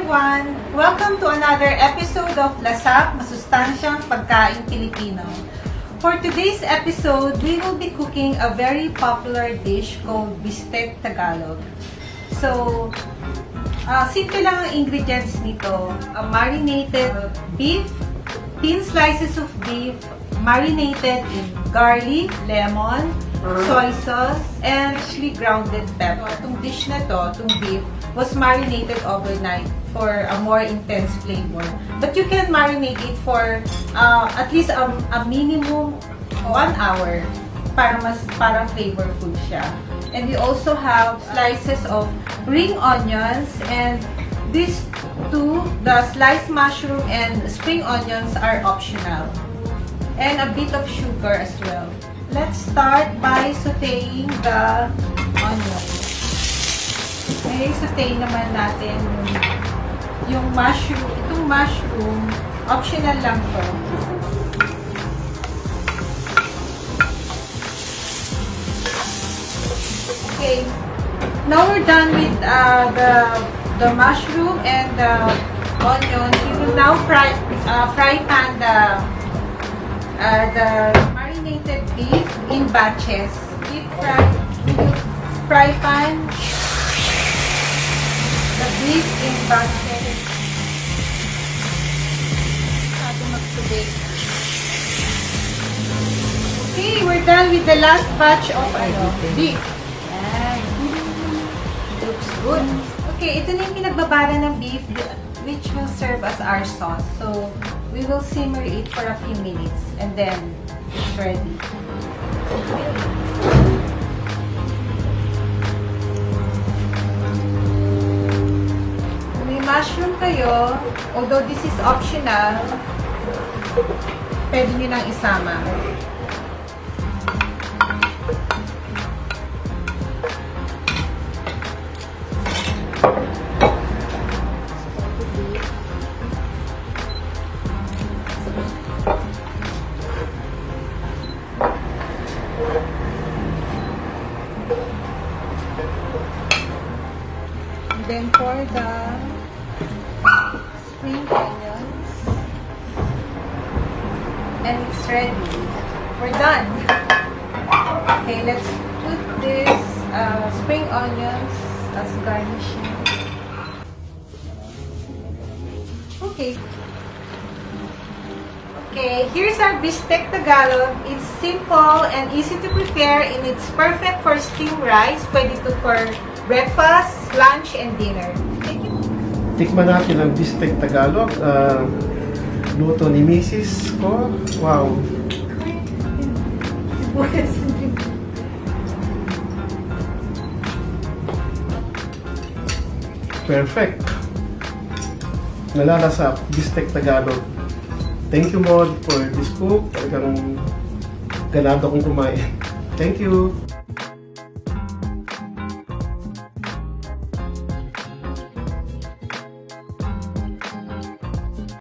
everyone! Welcome to another episode of Lasap, masustansyang pagkain Pilipino. For today's episode, we will be cooking a very popular dish called Bistec Tagalog. So, simple lang ang ingredients nito. Marinated beef, thin slices of beef, marinated in garlic, lemon, soy sauce, and actually grounded pepper. Itong dish na to, itong beef, was marinated overnight for a more intense flavor. But you can marinate it for at least a minimum 1 hour para flavorful siya. And we also have slices of ring onions, and these two, the sliced mushroom and spring onions, are optional. And a bit of sugar as well. Let's start by sauteing the onions. Okay, saute naman natin yung mushroom. Itong mushroom, optional lang to. Okay, now we're done with the mushroom and the onion. We will now fry pan the marinated beef in batches. Deep fry pan the beef in batches. Okay, we're done with the last batch of beef. Yan. Looks good. Okay, ito na yung pinagbabara ng beef, which will serve as our sauce. So, we will simmer it for a few minutes and then it's ready. Kung may mushroom kayo, although this is optional, pwede nyo nang isama. Then pour the spring onions, and it's ready. We're done. Okay, let's put this spring onions as garnishing. Okay. Okay, here's our Bistec Tagalog. It's simple and easy to prepare, and it's perfect for steamed rice. Pwede to for breakfast, lunch, and dinner. Thank you. Tikman natin ang Bistec Tagalog. Luto ni Mrs. ko. Wow. Perfect. Nalalasap, Bistec Tagalog. Thank you, Maud, for this cook. Talagang ganado akong kumain. Thank you.